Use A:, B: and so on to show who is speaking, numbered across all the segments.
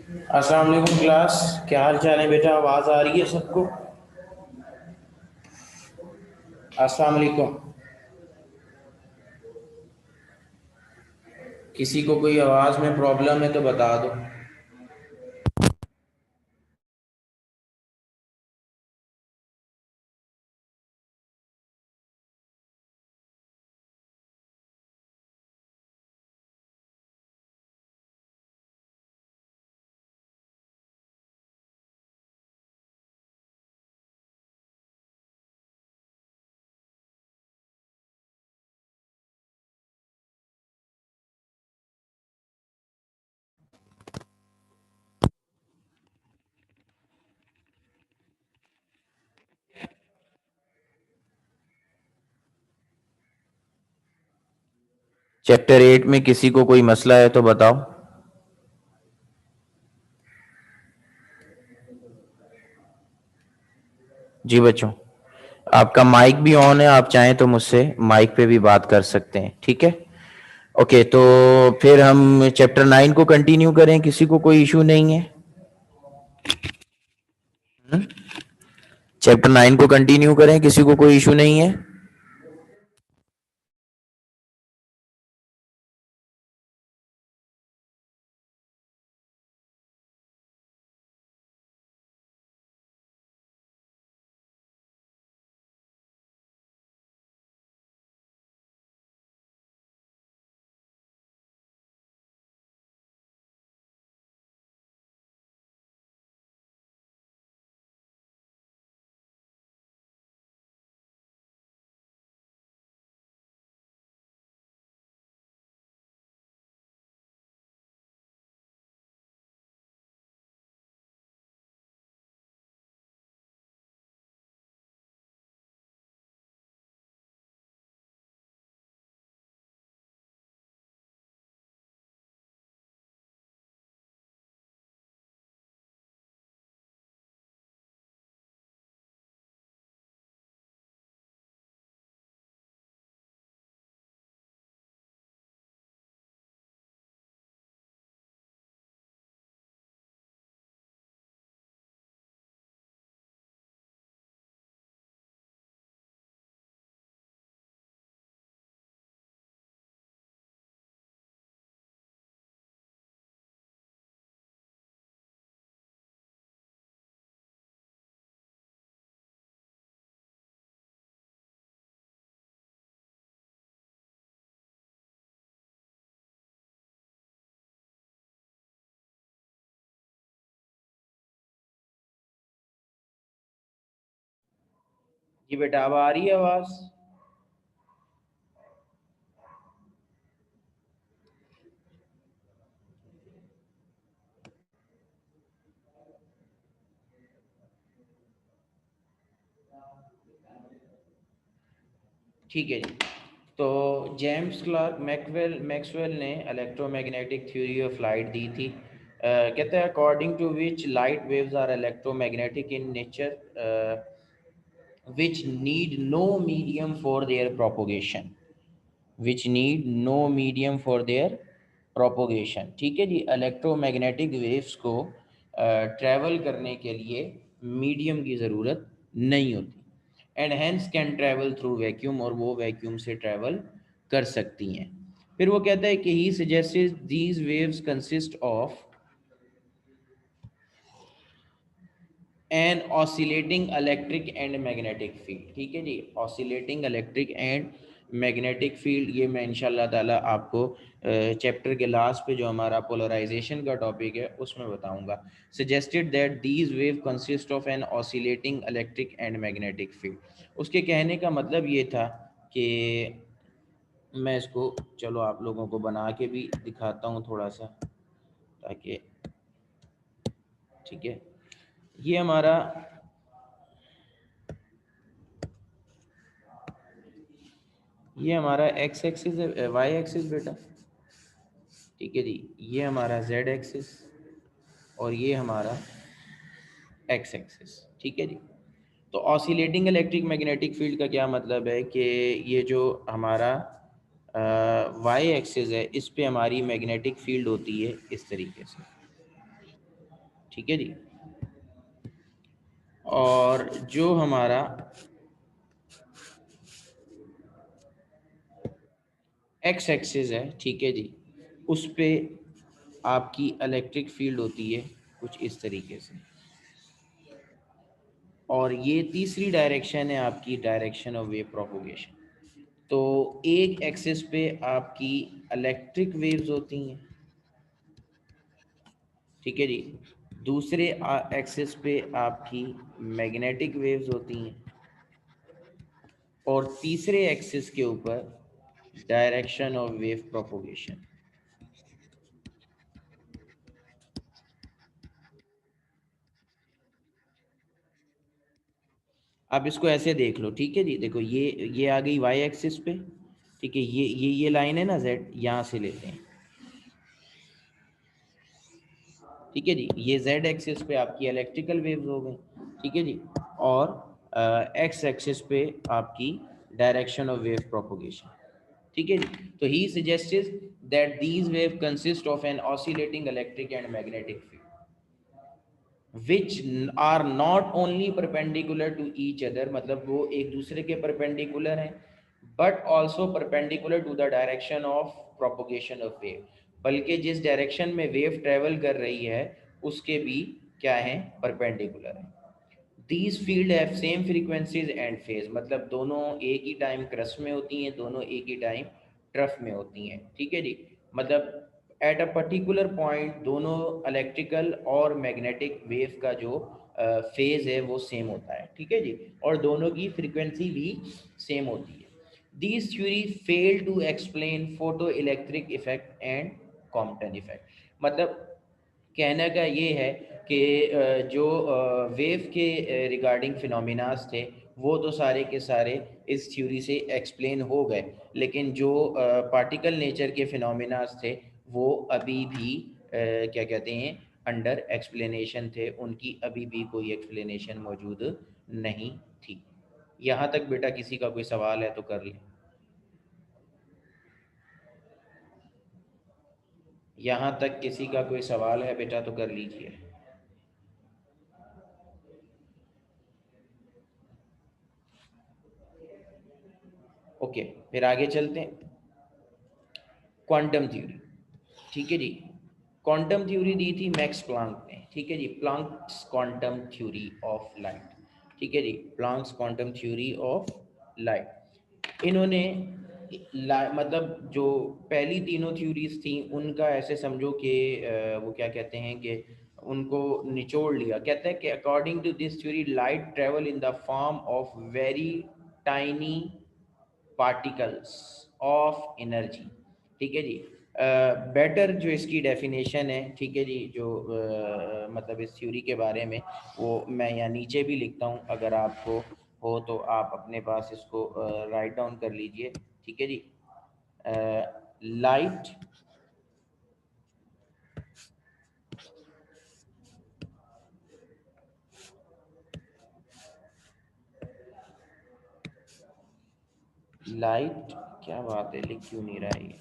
A: अस्सलाम वालेकुम क्लास, क्या हाल चाल है बेटा? आवाज़ आ रही है सबको? अस्सलाम वालेकुम। किसी को कोई आवाज़ में प्रॉब्लम है तो बता दो। चैप्टर 8 में किसी को कोई मसला है तो बताओ। जी बच्चों, आपका माइक भी ऑन है, आप चाहें तो मुझसे माइक पे भी बात कर सकते हैं, ठीक है? ओके, तो फिर हम चैप्टर 9 को कंटिन्यू करें, किसी को कोई इशू नहीं है? चैप्टर 9 को कंटिन्यू करें, किसी को कोई इशू नहीं है? जी बेटा, अब आ रही है आवाज़? ठीक है जी। तो जेम्स क्लार्क मैक्सवेल ने इलेक्ट्रोमैग्नेटिक थ्योरी ऑफ लाइट दी थी। कहते हैं according to which light waves are electromagnetic in nature, which need no medium for their propagation. Which need no medium for their propagation. ठीक है जी, इलेक्ट्रोमैग्नेटिक वेव्स को travel करने के लिए मीडियम की ज़रूरत नहीं होती, and hence can travel through vacuum, और वो वैक्यूम से ट्रैवल कर सकती हैं। फिर वो कहता है कि he suggest these waves consist of an oscillating electric and magnetic field. ठीक है जी, oscillating electric and magnetic field, ये मैं इंशाल्लाह ताला आपको चैप्टर के लास्ट पे जो हमारा पोलराइजेशन का टॉपिक है उसमें बताऊंगा। Suggested that these wave consist of an oscillating electric and magnetic field. उसके कहने का मतलब ये था कि मैं इसको, चलो आप लोगों को बना के भी दिखाता हूँ थोड़ा सा, ताकि, ठीक है, ये हमारा एक्स एक्सिस है, वाई एक्सिस बेटा। ठीक है जी, ये हमारा जेड एक्सिस और ये हमारा एक्स एक्सिस। ठीक है जी। तो ऑसिलेटिंग इलेक्ट्रिक मैग्नेटिक फील्ड का क्या मतलब है कि ये जो हमारा वाई एक्सिस है, इस पे हमारी मैग्नेटिक फील्ड होती है इस तरीके से। ठीक है जी। और जो हमारा एक्स एक्सिस है, ठीक है जी, उस पे आपकी इलेक्ट्रिक फील्ड होती है कुछ इस तरीके से, और ये तीसरी डायरेक्शन है आपकी डायरेक्शन ऑफ वेव प्रोपोगेशन। तो एक एक्सिस पे आपकी इलेक्ट्रिक वेव्स होती हैं, ठीक है जी, दूसरे एक्सिस पे आपकी मैग्नेटिक वेव्स होती हैं, और तीसरे एक्सिस के ऊपर डायरेक्शन ऑफ वेव प्रोपोगेशन। आप इसको ऐसे देख लो, ठीक है जी, देखो ये आ गई वाई एक्सिस पे, ठीक है, ये लाइन है ना जेड, यहाँ से लेते हैं, ठीक है जी, ये जेड एक्सिस पे आपकी इलेक्ट्रिकल वेव्स हो गई, ठीक है जी, और एक्स एक्सिस पे आपकी डायरेक्शन ऑफ वेव प्रोपोगेशन, ठीक है जी। तो he suggested that these wave consist of an oscillating electric and magnetic field which are not only perpendicular to each other, मतलब वो एक दूसरे के perpendicular हैं, but also perpendicular to the direction of propagation of wave, बल्कि जिस direction में wave travel कर रही है उसके भी क्या है, परपेंडिकुलर है। These field have same frequencies and phase, मतलब दोनों एक ही टाइम क्रस्ट में होती हैं, दोनों एक ही टाइम ट्रफ में होती हैं, ठीक है जी, मतलब एट अ पर्टिकुलर पॉइंट दोनों इलेक्ट्रिकल और मैग्नेटिक वेव का जो फेज है वो सेम होता है, ठीक है जी, और दोनों की फ्रीक्वेंसी भी सेम होती है। These theory fail to explain photo electric effect and Compton effect, मतलब कहने का ये है कि जो वेव के रिगार्डिंग फिनोमिनास थे वो तो सारे के सारे इस थ्योरी से एक्सप्लेन हो गए, लेकिन जो पार्टिकल नेचर के फिनोमिनास थे वो अभी भी क्या कहते हैं, अंडर एक्सप्लेनेशन थे, उनकी अभी भी कोई एक्सप्लेनेशन मौजूद नहीं थी। यहाँ तक बेटा किसी का कोई सवाल है तो कर ले, यहाँ तक किसी का कोई सवाल है बेटा तो कर लीजिए। ओके, फिर आगे चलते हैं। क्वांटम थ्योरी, ठीक है जी, क्वांटम थ्योरी दी थी मैक्स प्लांक ने, ठीक है जी, Planck's quantum theory of light, ठीक है जी, Planck's quantum theory of light. इन्होंने मतलब जो पहली तीनों थ्योरीज थी उनका ऐसे समझो कि वो क्या कहते हैं कि उनको निचोड़ लिया, कहते हैं कि according to this theory light travel in the form of very tiny particles of energy, ठीक है जी। बेटर जो इसकी डेफिनेशन है, ठीक है जी, जो मतलब इस थ्योरी के बारे में वो मैं यहाँ नीचे भी लिखता हूँ, अगर आपको हो तो आप अपने पास इसको राइट डाउन कर लीजिए, ठीक है जी। लाइट लाइट क्या बात है, लिख क्यों नहीं रहा है ये,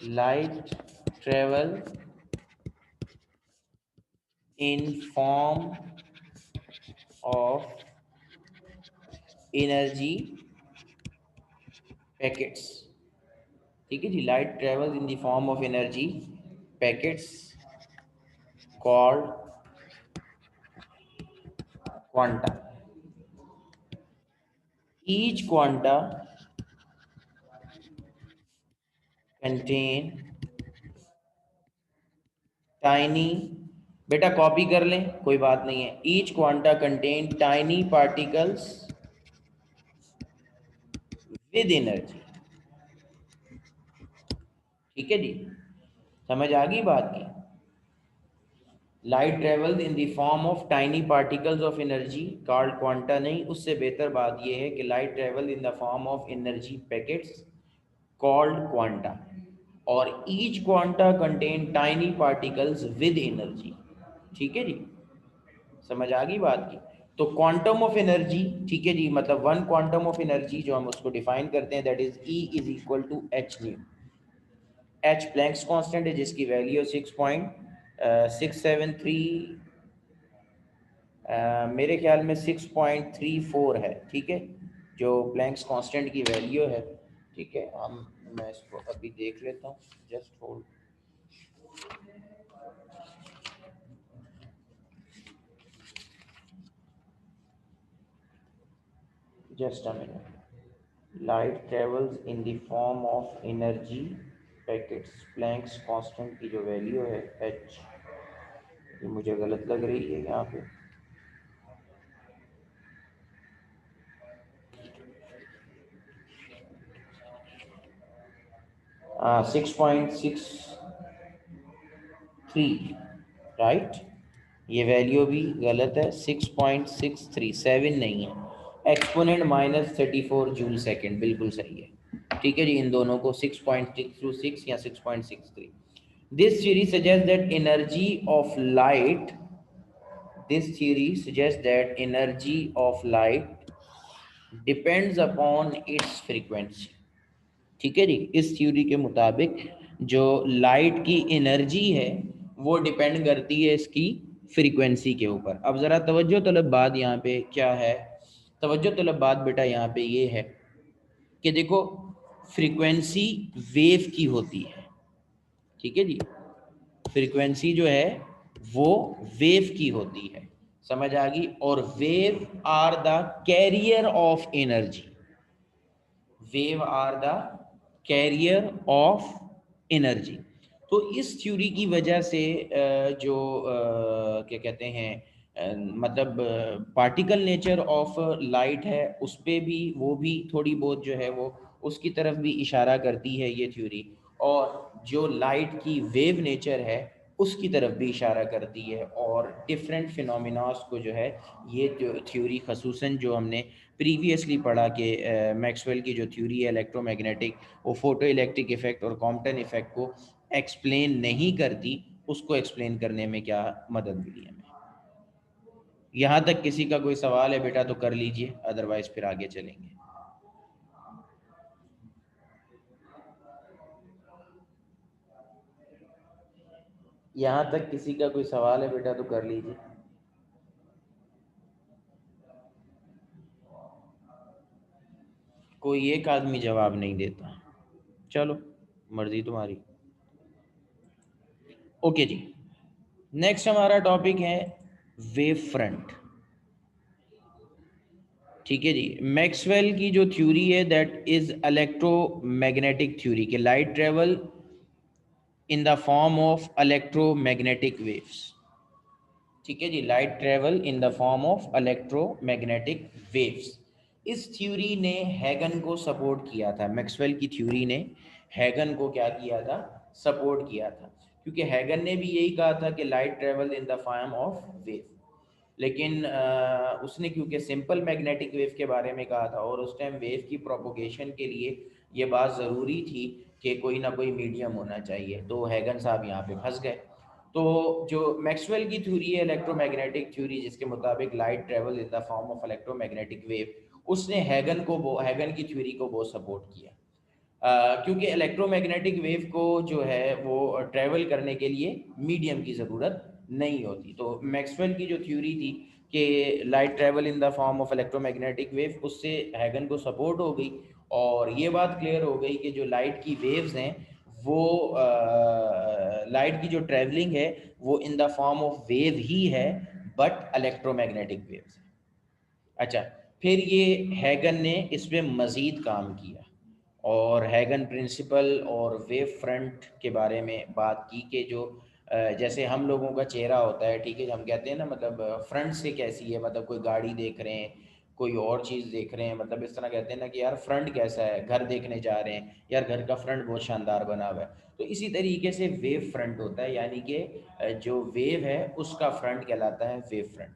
A: light travel in form of energy packets, ठीक है जी, light travels in the form of energy packets called quanta, each quanta contain tiny, बेटा कॉपी कर लें कोई बात नहीं है, each quanta contain tiny particles with energy, ठीक है जी, समझ आ गई बात की। Light travels in the form of tiny particles of energy called quanta, नहीं, उससे बेहतर बात यह है कि light travel in the form of energy packets called quanta, और each quanta contain tiny particles with energy, ठीक है जी, समझ आ गई बात की। तो क्वांटम ऑफ एनर्जी, ठीक है जी, मतलब वन क्वांटम ऑफ एनर्जी जो हम उसको डिफाइन करते हैं that is E is equal to H nu, H Planck's constant है जिसकी वैल्यू 6.673, मेरे ख्याल में 6.34 है, ठीक है, जो प्लैंक्स कांस्टेंट की वैल्यू है, ठीक है। हम मैं इसको अभी देख लेता हूँ, just hold, just a minute. Light travels in the form of energy packets, Planck's constant की जो वैल्यू है एच, ये मुझे गलत लग रही है यहाँ पे, 6.63, राइट, ये वैल्यू भी गलत है, 6.637 नहीं है, एक्सपोनेंट -34 जूल सेकेंड बिल्कुल सही है, ठीक है जी। इन दोनों को 6.626 या 6.63। This theory suggest that energy of light, this theory suggest that energy of light depends upon its frequency, ठीक है जी। इस थ्योरी के मुताबिक जो लाइट की एनर्जी है वो डिपेंड करती है इसकी फ्रीक्वेंसी के ऊपर। अब ज़रा तवज्जो तलब बात यहाँ पे क्या है, तवज्जो तलब बात बेटा यहाँ पे ये है कि देखो, फ्रीक्वेंसी वेव की होती है, ठीक है जी, फ्रीक्वेंसी जो है वो वेव की होती है, समझ आ गई। और wave are the carrier of energy, wave are the carrier of energy. तो इस थ्योरी की वजह से जो क्या कहते हैं, मतलब पार्टिकल नेचर ऑफ लाइट है उस पे भी, वो भी थोड़ी बहुत जो है वो उसकी तरफ भी इशारा करती है ये थ्योरी, और जो लाइट की वेव नेचर है उसकी तरफ भी इशारा करती है, और डिफरेंट फिनोमिनास को जो है ये जो थ्योरी खसूसन जो हमने प्रीवियसली पढ़ा कि मैक्सवेल की जो थ्योरी है इलेक्ट्रोमैग्नेटिक, वो फोटो इलेक्ट्रिक इफेक्ट और कॉम्पटन इफेक्ट को एक्सप्लेन नहीं करती, उसको एक्सप्लेन करने में क्या मदद मिली हमें। यहाँ तक किसी का कोई सवाल है बेटा तो कर लीजिए, अदरवाइज फिर आगे चलेंगे। यहाँ तक किसी का कोई सवाल है बेटा तो कर लीजिए। कोई एक आदमी जवाब नहीं देता, चलो मर्जी तुम्हारी। ओके जी, नेक्स्ट हमारा टॉपिक है वेव फ्रंट, ठीक है जी। मैक्सवेल की जो थ्योरी है दैट इज इलेक्ट्रोमैग्नेटिक थ्योरी, के light travel in the form of electromagnetic waves, ठीक है जी, light travel in the form of electromagnetic waves. इस थ्योरी ने हैगन को सपोर्ट किया था, मैक्सवेल की थ्योरी ने हैगन को क्या किया था, सपोर्ट किया था, क्योंकि हैगन ने भी यही कहा था कि light travel in the form of wave. लेकिन उसने क्योंकि सिंपल मैग्नेटिक वेव के बारे में कहा था, और उस टाइम वेव की प्रोपोगेशन के लिए ये बात ज़रूरी थी कि कोई ना कोई मीडियम होना चाहिए, तो हैगन साहब यहाँ पे फंस गए। तो जो मैक्सवेल की थ्योरी है इलेक्ट्रोमैग्नेटिक थ्योरी, जिसके मुताबिक light travel in the form of electromagnetic wave, उसने हैगन की थ्योरी को बहुत सपोर्ट किया। क्योंकि इलेक्ट्रोमैग्नेटिक वेव को जो है वो ट्रैवल करने के लिए मीडियम की ज़रूरत नहीं होती। तो मैक्सवेल की जो थ्योरी थी कि light travel in the form of electromagnetic wave, उससे हैगन को सपोर्ट हो गई, और ये बात क्लियर हो गई कि जो लाइट की वेव्स हैं वो लाइट की जो ट्रैवलिंग है वो in the form of wave ही है, बट इलेक्ट्रोमैग्नेटिक वेव्स। अच्छा, फिर ये हैगन ने इस पे मज़ीद काम किया, और हैगन प्रिंसिपल और वेव फ्रंट के बारे में बात की कि जो जैसे हम लोगों का चेहरा होता है, ठीक है, हम कहते हैं ना, मतलब फ्रंट से कैसी है, मतलब कोई गाड़ी देख रहे हैं, कोई और चीज़ देख रहे हैं, मतलब इस तरह कहते हैं ना कि यार फ्रंट कैसा है, घर देखने जा रहे हैं, यार घर का फ्रंट बहुत शानदार बना हुआ है। तो इसी तरीके से वेव फ्रंट होता है, यानी कि जो वेव है उसका फ्रंट कहलाता है वेव फ्रंट।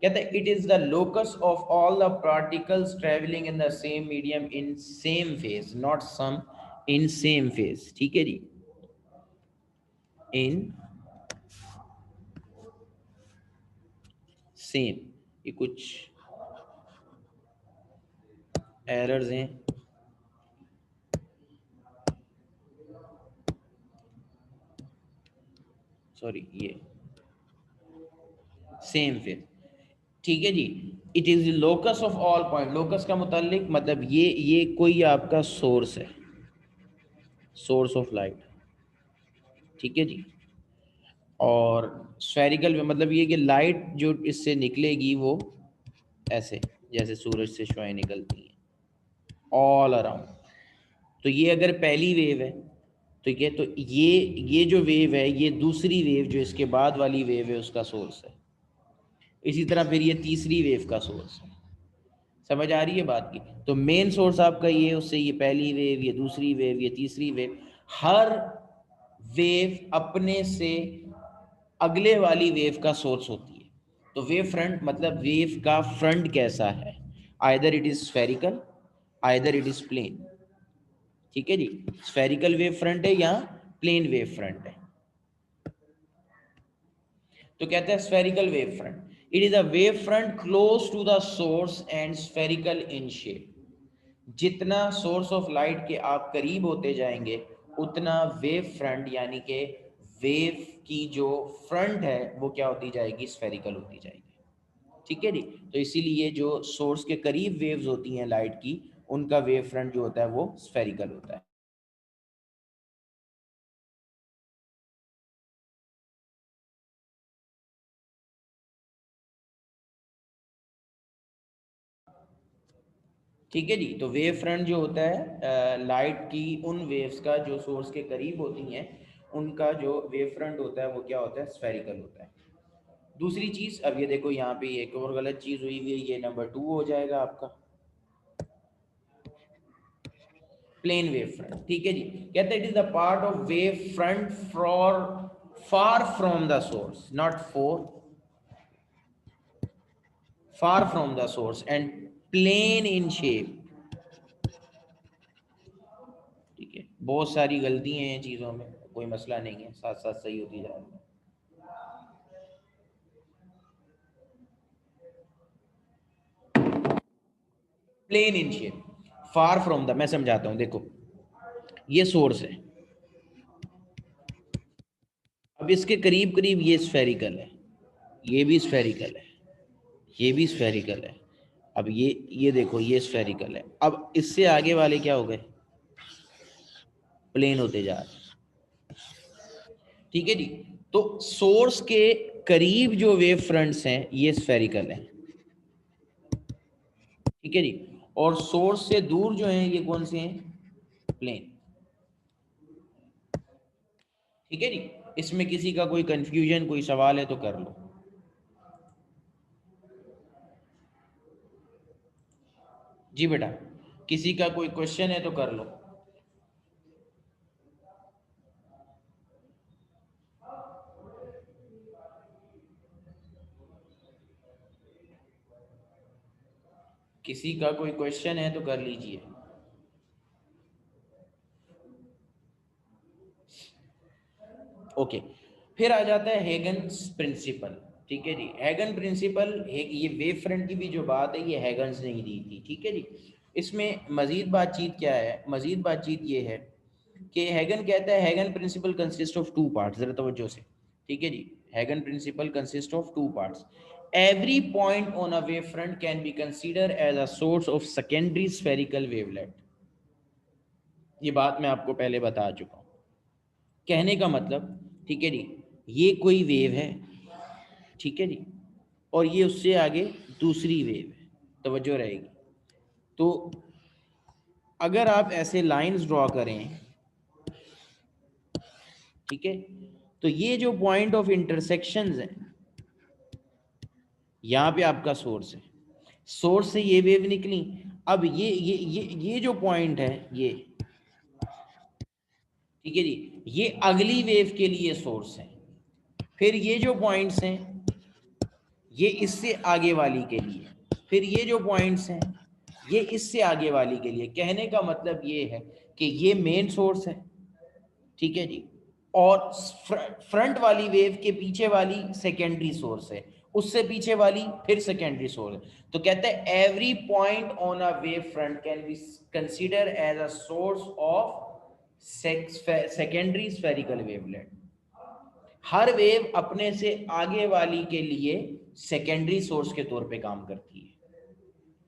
A: कहते हैं it is the locus of all the particles travelling in the same medium in same phase, not some, in same phase, ठीक है जी, इन सेम। ये कुछ एरर्स हैं, सॉरी ये सेम फिर, ठीक है जी। It is locus of all point, locus का मुतालिक मतलब ये कोई आपका सोर्स है, सोर्स ऑफ लाइट, ठीक है जी। और स्फेरिकल में मतलब ये कि लाइट जो इससे निकलेगी वो ऐसे जैसे सूरज से शुआएं निकलती हैं ऑल अराउंड। तो ये अगर पहली वेव है तो ये जो वेव है ये दूसरी वेव जो इसके बाद वाली वेव है उसका सोर्स है। इसी तरह फिर ये तीसरी वेव का सोर्स है। समझ आ रही है बात की? तो मेन सोर्स आपका ये, उससे ये पहली वेव, ये दूसरी वेव, ये तीसरी वेव, हर वेव अपने से अगले वाली वेव का सोर्स होती है। तो वेव फ्रंट मतलब वेव का फ्रंट कैसा है, either it is spherical either it is plane, ठीक है जी। स्फेरिकल वेव फ्रंट है या प्लेन वेव फ्रंट है। तो कहते हैं spherical wave front, it is a wave front close to the source and spherical in shape. जितना सोर्स ऑफ लाइट के आप करीब होते जाएंगे उतना वेव फ्रंट यानी कि वेव की जो फ्रंट है वो क्या होती जाएगी, स्फेरिकल होती जाएगी, ठीक है जी। तो इसीलिए जो सोर्स के करीब वेव्स होती हैं लाइट की उनका वेव फ्रंट जो होता है वो स्फेरिकल होता है। ठीक है जी। तो वेव फ्रंट जो होता है लाइट की उन वेव्स का जो सोर्स के करीब होती हैं उनका जो वेव फ्रंट होता है वो क्या होता है, स्फेरिकल होता है। दूसरी चीज, अब ये देखो यहाँ पे एक और गलत चीज हुई हुई है, ये नंबर 2 हो जाएगा आपका प्लेन वेव फ्रंट, ठीक है जी। कहते हैं it is the part of wave front for far from the source, not four, far from the source and plane in shape, ठीक है। बहुत सारी गलतियां हैं चीज़ों में, कोई मसला नहीं है, साथ साथ सही होती जा रही है। Plane in shape, far from the, मैं समझाता हूँ देखो, ये सोर्स है, अब इसके करीब करीब ये स्फेरिकल है, ये भी स्फेरिकल है, ये भी स्फेरिकल है। अब ये देखो ये स्फेरिकल है, अब इससे आगे वाले क्या हो गए, प्लेन होते जा रहे हैं, ठीक है जी। तो सोर्स के करीब जो वेव फ्रंट्स हैं ये स्फेरिकल है, ठीक है जी। और सोर्स से दूर जो हैं ये कौन से हैं, प्लेन, ठीक है जी। इसमें किसी का कोई कंफ्यूजन कोई सवाल है तो कर लो। जी बेटा, किसी का कोई क्वेश्चन है तो कर लो। किसी का कोई क्वेश्चन है तो कर लीजिए। ओके, फिर आ जाता है हैगन्स प्रिंसिपल, ठीक है जी। हैगन प्रिंसिपल, ये वेव फ्रंट की भी जो बात है ये हैगन्स ने ही दी थी, ठीक है जी। इसमें मजीद बातचीत क्या है, मजीद बातचीत ये है कि हैगन कहता है हैगन principle consist of two parts, जरा तवज्जो से, ठीक है जी। हैगन principle consist of two parts, every point on a wave front can be consider as a source of secondary spherical wavelet. ये बात मैं आपको पहले बता चुका हूँ। कहने का मतलब, ठीक है जी, ये कोई वेव है, ठीक है जी, और ये उससे आगे दूसरी वेव है, तवज्जो रहेगी। तो अगर आप ऐसे लाइंस ड्रॉ करें, ठीक है, तो ये जो पॉइंट ऑफ इंटरसेक्शंस हैं यहाँ पे आपका सोर्स है, सोर्स से ये वेव निकली, अब ये जो पॉइंट है ये, ठीक है जी, ये अगली वेव के लिए सोर्स है। फिर ये जो पॉइंट्स हैं ये इससे आगे वाली के लिए, फिर ये जो पॉइंट्स हैं ये इससे आगे वाली के लिए। कहने का मतलब ये है कि ये मेन सोर्स है, ठीक है जी, और फ्रंट वाली वेव के पीछे वाली सेकेंडरी सोर्स है, उससे पीछे वाली फिर सेकेंडरी सोर्स है। तो कहते हैं every point on a wave front can be consider as a source of secondary spherical wavelet. हर वेव अपने से आगे वाली के लिए सेकेंडरी सोर्स के तौर पे काम करती है।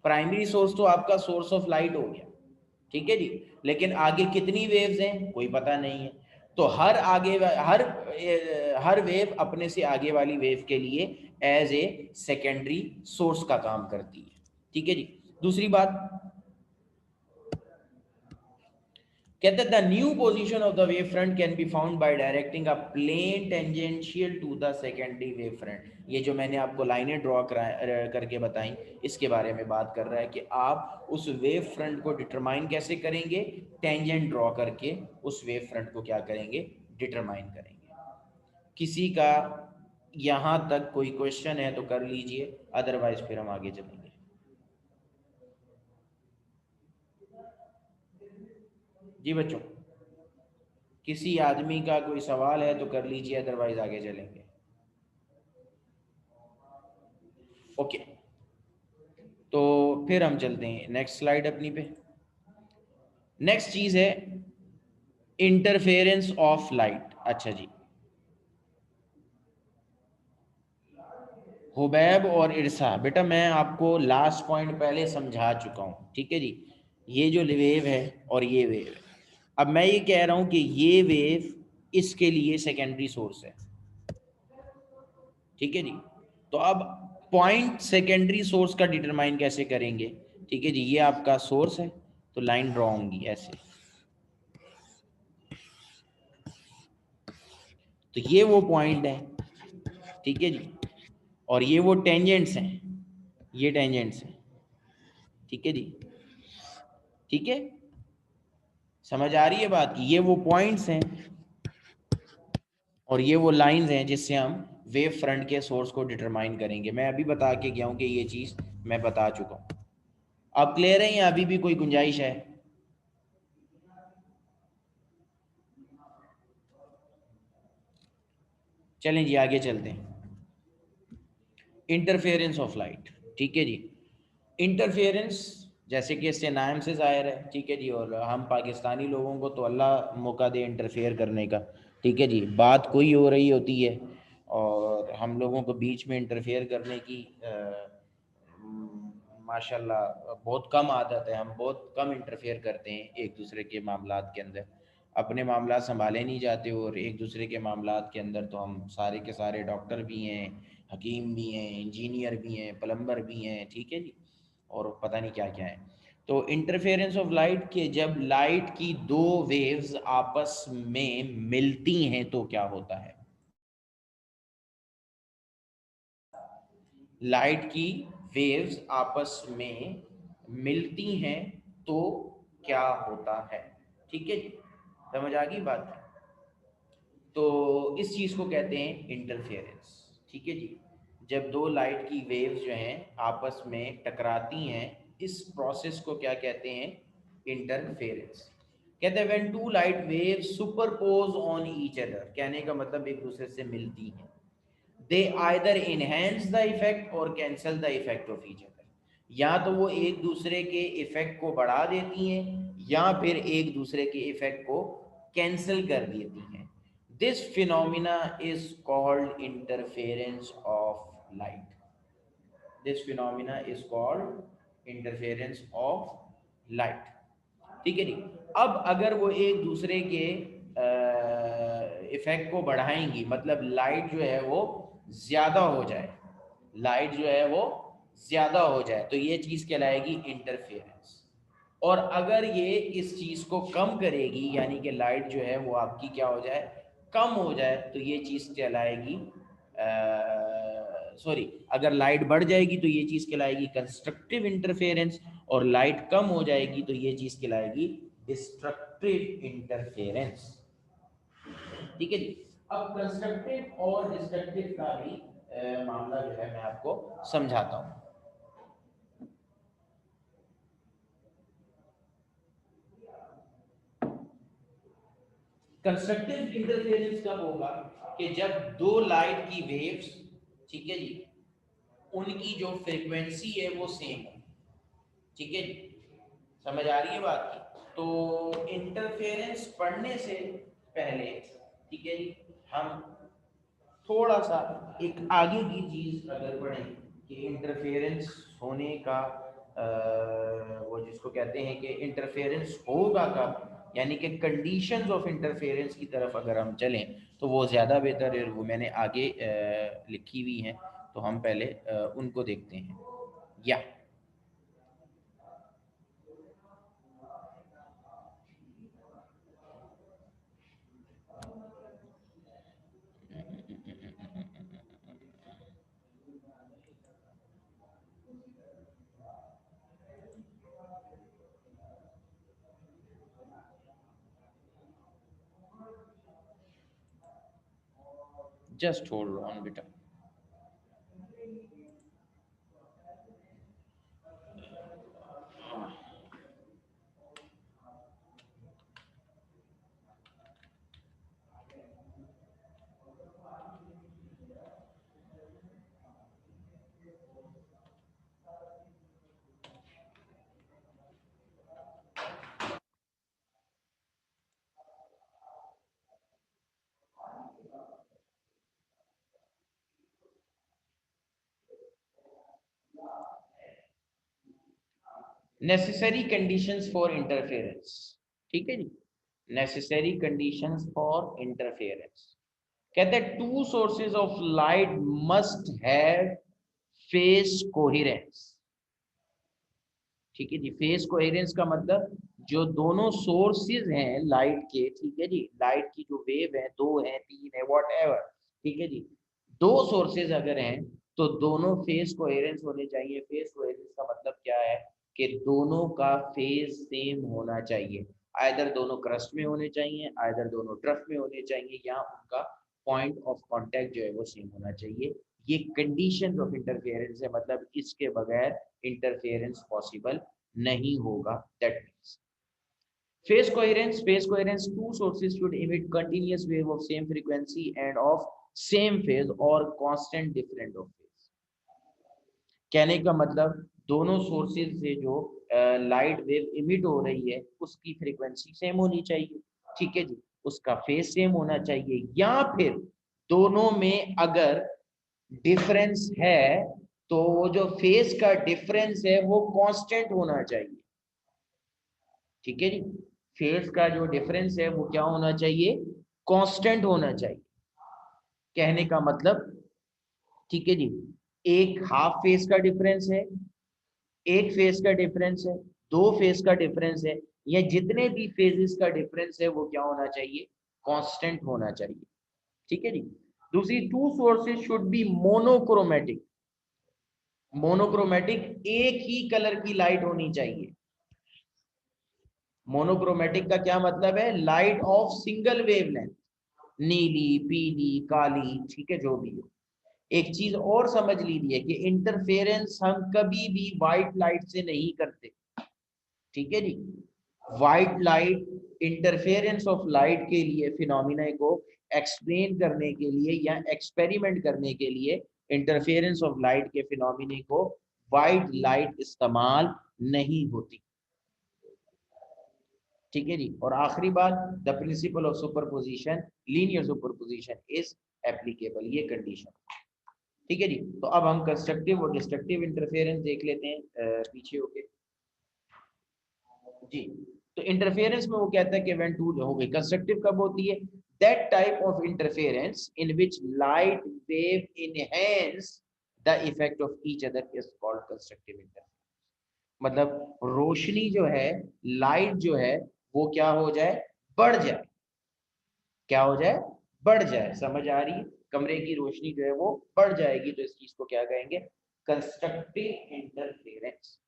A: प्राइमरी सोर्स तो आपका सोर्स ऑफ लाइट हो गया, ठीक है जी, लेकिन आगे कितनी वेव्स हैं कोई पता नहीं है। तो हर वेव अपने से आगे वाली वेव के लिए एज ए सेकेंडरी सोर्स का काम करती है, ठीक है जी। दूसरी बात कहते हैं the new position of the wave front can be found by directing a plane tangential to the secondary wave front. ये जो मैंने आपको लाइनें ड्रॉ करके बताई, इसके बारे में बात कर रहा है कि आप उस वेव फ्रंट को डिटरमाइन कैसे करेंगे, टेंजेंट ड्रॉ करके उस वेव फ्रंट को क्या करेंगे, डिटरमाइन करेंगे। किसी का यहाँ तक कोई क्वेश्चन है तो कर लीजिए, अदरवाइज फिर हम आगे चलेंगे। जी बच्चों, किसी आदमी का कोई सवाल है तो कर लीजिए, अदरवाइज आगे चलेंगे। ओके, तो फिर हम चलते हैं नेक्स्ट स्लाइड अपनी पे। नेक्स्ट चीज है इंटरफेरेंस ऑफ लाइट। अच्छा जी, हुबैब और इरसा, बेटा मैं आपको लास्ट पॉइंट पहले समझा चुका हूँ, ठीक है जी। ये जो वेव है और ये वेव है, अब मैं ये कह रहा हूँ कि ये वेव इसके लिए सेकेंडरी सोर्स है, ठीक है जी। तो अब पॉइंट सेकेंडरी सोर्स का डिटरमाइन कैसे करेंगे, ठीक है जी। ये आपका सोर्स है, तो लाइन ड्रॉ होंगी ऐसे, तो ये वो पॉइंट है, ठीक है जी। और ये वो टेंजेंट्स हैं, ये टेंजेंट्स हैं, ठीक है जी, ठीक है। समझ आ रही है बात की, ये वो पॉइंट्स हैं और ये वो लाइंस हैं जिससे हम वेव फ्रंट के सोर्स को डिटरमाइन करेंगे। मैं अभी बता के गया हूं कि ये चीज मैं बता चुका हूं। अब क्लियर है या अभी भी कोई गुंजाइश है? चलें जी आगे चलते हैं। इंटरफेरेंस ऑफ लाइट, ठीक है जी। इंटरफेरेंस जैसे कि इससे नाम से जाहिर है, ठीक है जी। और हम पाकिस्तानी लोगों को तो अल्लाह मौका दे इंटरफेयर करने का, ठीक है जी। बात कोई हो रही होती है और हम लोगों को बीच में इंटरफेयर करने की माशाल्लाह बहुत कम आदत है। हम बहुत कम इंटरफेयर करते हैं एक दूसरे के मामलात के अंदर, अपने मामला संभाले नहीं जाते और एक दूसरे के मामलात के अंदर तो हम सारे के सारे डॉक्टर भी हैं, हकीम भी हैं, इंजीनियर भी हैं, प्लम्बर भी हैं, ठीक है जी, और पता नहीं क्या क्या है। तो इंटरफेरेंस ऑफ लाइट के जब लाइट की दो वेव्स आपस में मिलती हैं तो क्या होता है? लाइट की वेव्स आपस में मिलती हैं तो क्या होता है, ठीक है जी। समझ आ गई बात? तो इस चीज को कहते हैं इंटरफेरेंस, ठीक है जी। जब दो लाइट की वेव्स जो हैं आपस में टकराती हैं, इस प्रोसेस को क्या कहते हैं? इंटरफेरेंस। कहते हैं when two light waves superpose on each other, कहने का मतलब एक दूसरे से मिलती हैं, they either enhance the effect और cancel the effect of each other. या तो वो एक दूसरे के इफेक्ट को बढ़ा देती हैं या फिर एक दूसरे के इफेक्ट को कैंसिल कर देती हैं। This phenomena is called interference of light. This phenomena is called interference of light, ठीक है जी। अब अगर वो एक दूसरे के इफेक्ट को बढ़ाएंगी, मतलब लाइट जो है वो ज्यादा हो जाए, लाइट जो है वो ज्यादा हो जाए तो ये चीज कहलाएगी इंटरफेरेंस। और अगर ये इस चीज को कम करेगी, यानी कि लाइट जो है वो आपकी क्या हो जाए, कम हो जाए, तो ये चीज कहलाएगी, सॉरी, अगर लाइट बढ़ जाएगी तो ये चीज कहलाएगी कंस्ट्रक्टिव इंटरफेरेंस, और लाइट कम हो जाएगी तो ये चीज कहलाएगी डिस्ट्रक्टिव इंटरफेरेंस, ठीक है जी। अब कंस्ट्रक्टिव और डिस्ट्रक्टिव का भी मामला जो है मैं आपको समझाता हूँ। कंस्ट्रक्टिव इंटरफेरेंस कब होगा? कि जब दो लाइट की वेव्स, ठीक है जी, उनकी जो फ्रीक्वेंसी है वो सेम हो, ठीक है जी। समझ आ रही है बात की? तो इंटरफेरेंस पढ़ने से पहले, ठीक है जी, हम थोड़ा सा एक आगे की चीज अगर पढ़ें कि इंटरफेरेंस होने का वो जिसको कहते हैं कि इंटरफेरेंस होगा कब, यानी कि कंडीशंस ऑफ इंटरफेरेंस की तरफ अगर हम चलें तो वो ज़्यादा बेहतर है, वो मैंने आगे लिखी हुई हैं, तो हम पहले उनको देखते हैं। या जस्ट होल्ड ऑन बेटा। नेसेसरी कंडीशंस फॉर इंटरफेरेंस, ठीक है जी, नेसेसरी कंडीशंस फॉर इंटरफेरेंस। कहते हैं two sources of light must have phase coherence, ठीक है जी। फेस कोहेरेंस का मतलब जो दोनों सोर्सेज हैं लाइट के, ठीक है जी, लाइट की जो वेव है, दो है तीन है वॉट एवर, ठीक है जी, दो सोर्सेज अगर हैं तो दोनों फेस कोहेरेंस होने चाहिए। फेस कोहेरेंस का मतलब क्या है कि दोनों का फेज सेम होना चाहिए, आइदर दोनों क्रस्ट में होने चाहिए, आइदर दोनों ट्रफ में होने चाहिए, या उनका पॉइंट ऑफ कांटेक्ट जो है वो सेम होना चाहिए। ये कंडीशन ऑफ इंटरफेरेंस है, मतलब इसके बगैर इंटरफेरेंस पॉसिबल नहीं होगा। That means phase coherence, two sources should emit continuous wave of same frequency and of same phase or constant different of phase। कहने का मतलब दोनों सोर्सेज से जो लाइट वेव इमिट हो रही है उसकी फ्रीक्वेंसी सेम होनी चाहिए, ठीक है जी, उसका फेज सेम होना चाहिए, या फिर दोनों में अगर डिफरेंस है तो वो जो फेज का डिफरेंस है वो कांस्टेंट होना चाहिए, ठीक है जी। फेज का जो डिफरेंस है वो क्या होना चाहिए, कांस्टेंट होना चाहिए। कहने का मतलब, ठीक है जी, एक हाफ फेज का डिफरेंस है, एक फेज का डिफरेंस है, दो फेज का डिफरेंस है, या जितने भी फेजेस का डिफरेंस है वो क्या होना चाहिए, कांस्टेंट होना चाहिए, ठीक है जी। दूसरी, two sources should be monochromatic, monochromatic एक ही कलर की लाइट होनी चाहिए। मोनोक्रोमेटिक का क्या मतलब है, लाइट ऑफ सिंगल वेवलेंथ, नीली पीली काली, ठीक है जो भी हो। एक चीज और समझ लीजिए कि इंटरफेरेंस हम कभी भी व्हाइट लाइट से नहीं करते, ठीक है जी। White light interference of light के लिए फिनोमिना को एक्सप्लेन करने के लिए या एक्सपेरिमेंट करने के लिए इंटरफेरेंस ऑफ लाइट के फिनोमिने को व्हाइट लाइट इस्तेमाल नहीं होती, ठीक है जी। और आखिरी बात, the principle of superposition, linear superposition is applicable, ये कंडीशन, ठीक है जी। तो अब हम कंस्ट्रक्टिव और डिस्ट्रक्टिव इंटरफेरेंस देख लेते हैं पीछे होके जी। तो इंटरफेरेंस में वो कहता है कि व्हेन टू हो गई, कंस्ट्रक्टिव कब होती है, that type of interference in which light wave enhance the effect of each other is called constructive interference. मतलब रोशनी जो है, लाइट जो है वो क्या हो जाए, बढ़ जाए, क्या हो जाए, बढ़ जाए, समझ आ रही है, कमरे की रोशनी जो है वो बढ़ जाएगी, तो इस चीज को क्या कहेंगे, कंस्ट्रक्टिव इंटरफेरेंस।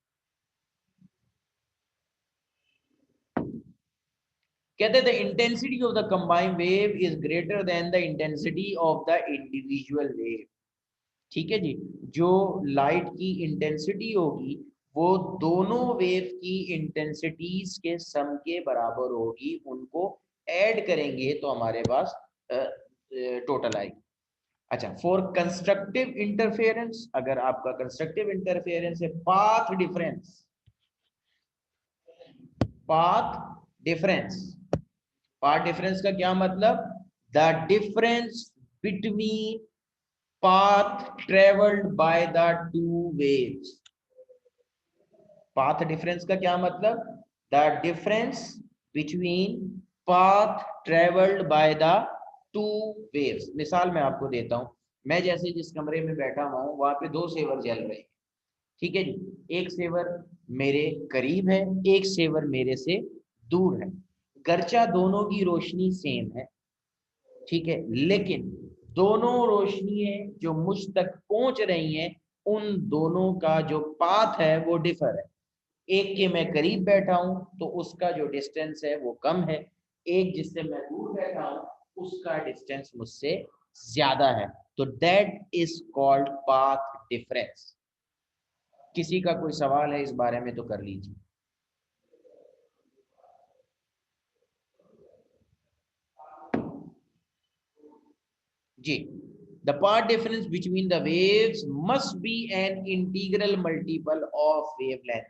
A: कहते the intensity of the combined wave is greater than the intensity of the individual wave, ठीक है जी। जो लाइट की इंटेंसिटी होगी वो दोनों वेव की इंटेंसिटीज के सम के बराबर होगी, उनको ऐड करेंगे तो हमारे पास टोटल आएगी। अच्छा, फॉर कंस्ट्रक्टिव इंटरफेरेंस, अगर आपका कंस्ट्रक्टिव इंटरफेरेंस है, path difference, path difference, path difference का क्या मतलब, the difference between path traveled by the two waves. Path difference का क्या मतलब? The difference between path travelled by the two waves. मिसाल मैं आपको देता हूं, मैं जैसे जिस कमरे में बैठा हुआ हूं वहां पे दो सेवर जल रहे हैं, ठीक है जी। एक सेवर मेरे करीब है, एक सेवर मेरे से दूर है। गर्चा दोनों की रोशनी सेम है, ठीक है, लेकिन दोनों रोशनियां जो मुझ तक पहुंच रही हैं उन दोनों का जो पाथ है वो डिफर है। एक के मैं करीब बैठा हूं तो उसका जो डिस्टेंस है वो कम है, एक जिससे मैं दूर बैठा हूं उसका डिस्टेंस मुझसे ज्यादा है। तो that is called path difference. किसी का कोई सवाल है इस बारे में तो कर लीजिए। जी, the path difference between the waves must be an integral multiple of wavelength.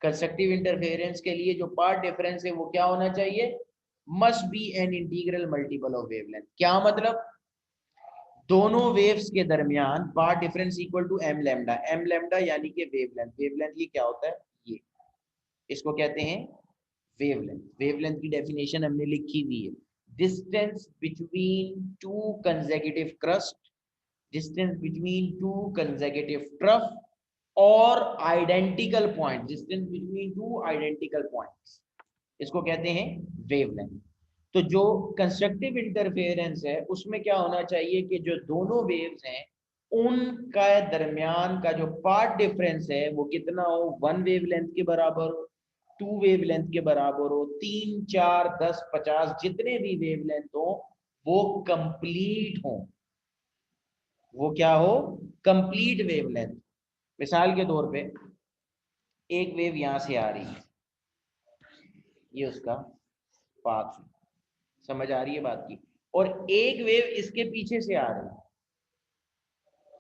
A: Constructive interference के लिए जो पाथ डिफरेंस है वो क्या होना चाहिए? Must be an integral multiple of wavelength. क्या मतलब? दोनों वेव्स के दरमियान path difference equal to M lambda. M lambda यानी कि वेवलेंथ। वेवलेंथ ये क्या होता है? ये इसको कहते हैं वेवलेंथ। वेवलेंथ की डेफिनेशन हमने लिखी हुई है, distance between two consecutive crest, distance between two consecutive trough और identical point, distance between two identical points, इसको कहते हैं वेवलेंथ। तो जो कंस्ट्रक्टिव इंटरफेरेंस है उसमें क्या होना चाहिए कि जो दोनों वेव्स हैं उनका दरमियान का जो पाथ डिफरेंस है वो कितना हो? 1 वेवलेंथ के बराबर हो, 2 वेवलेंथ के बराबर हो, 3 4 10 50 जितने भी वेवलेंथ हो वो कंप्लीट हो। वो क्या हो? Complete wavelength. मिसाल के तौर पे एक वेव यहां से आ रही है, ये उसका पाथ, समझ आ रही है बात की, और एक वेव इसके पीछे से आ रही है,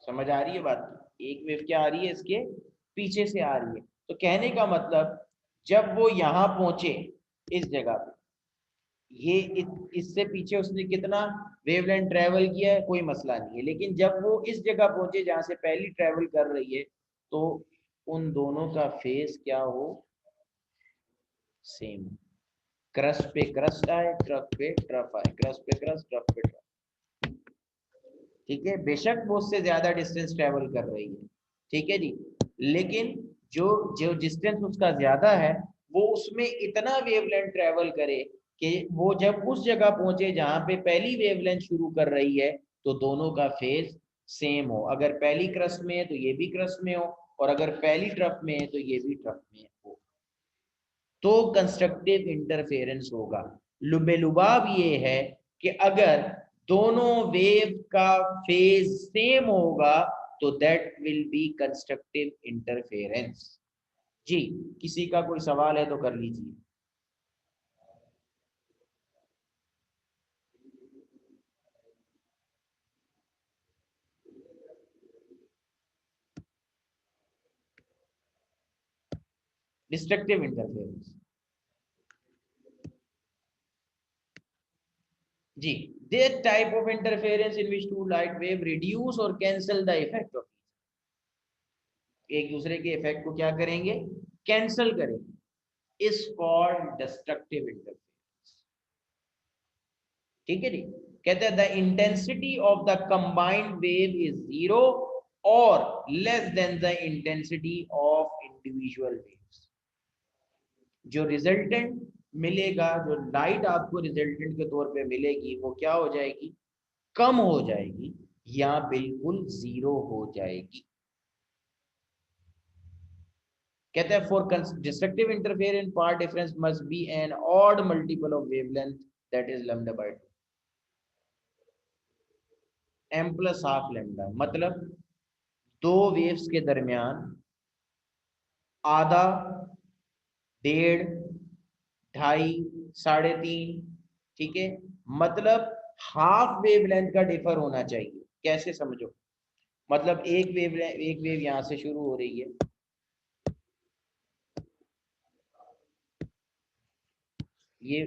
A: समझ आ रही है बात की, एक वेव क्या आ रही है? इसके पीछे से आ रही है। तो कहने का मतलब जब वो यहां पहुंचे इस जगह पे, ये इससे पीछे उसने कितना वेवलेंथ ट्रेवल किया है कोई मसला नहीं है, लेकिन जब वो इस जगह पहुंचे जहां से पहली ट्रेवल कर रही है तो उन दोनों का फेस क्या हो? सेम। क्रस्ट पे क्रस्ट आए, ट्रफ पे ट्रफ आए, क्रस्ट पे क्रस्ट, ट्रफ पे ट्रफ, ठीक है। बेशक वो उससे ज्यादा डिस्टेंस ट्रेवल कर रही है, ठीक है जी, लेकिन जो जो डिस्टेंस उसका ज्यादा है वो उसमें इतना वेवलेंथ ट्रेवल करे कि वो जब उस जगह पहुंचे जहां पे पहली वेवलेंथ शुरू कर रही है तो दोनों का फेज सेम हो। अगर पहली क्रस्ट में है तो ये भी क्रस्ट में हो, और अगर पहली ट्रफ में है तो ये भी ट्रफ में हो, तो कंस्ट्रक्टिव इंटरफेरेंस होगा। लुबेलुबाब ये है कि अगर दोनों वेव का फेज सेम होगा तो that will be constructive interference. जी, किसी का कोई सवाल है तो कर लीजिए। डिस्ट्रक्टिव इंटरफेरेंस, जी, that type of interference in which two light wave reduce or cancel the effect of एक दूसरे के इफेक्ट को क्या करेंगे? कैंसल करेंगे, इज कॉल्ड डिस्ट्रक्टिव इंटरफेरेंस, ठीक है जी। कहते हैं the intensity of the combined wave is zero और less than the intensity of individual waves. जो रिजल्टेंट मिलेगा, जो लाइट आपको रिजल्टेंट के तौर पे मिलेगी वो क्या हो जाएगी? कम हो जाएगी या बिल्कुल जीरो हो जाएगी। कहते हैं for destructive interference path difference must be an odd multiple of wavelength that is lambda by 2, M plus half lambda. मतलब दो वेव्स के दरमियान आधा, डेढ़, ढाई, साढ़े तीन, ठीक है, मतलब हाफ वेवलेंथ का डिफर होना चाहिए। कैसे समझो? मतलब एक वेव यहां से शुरू हो रही है, ये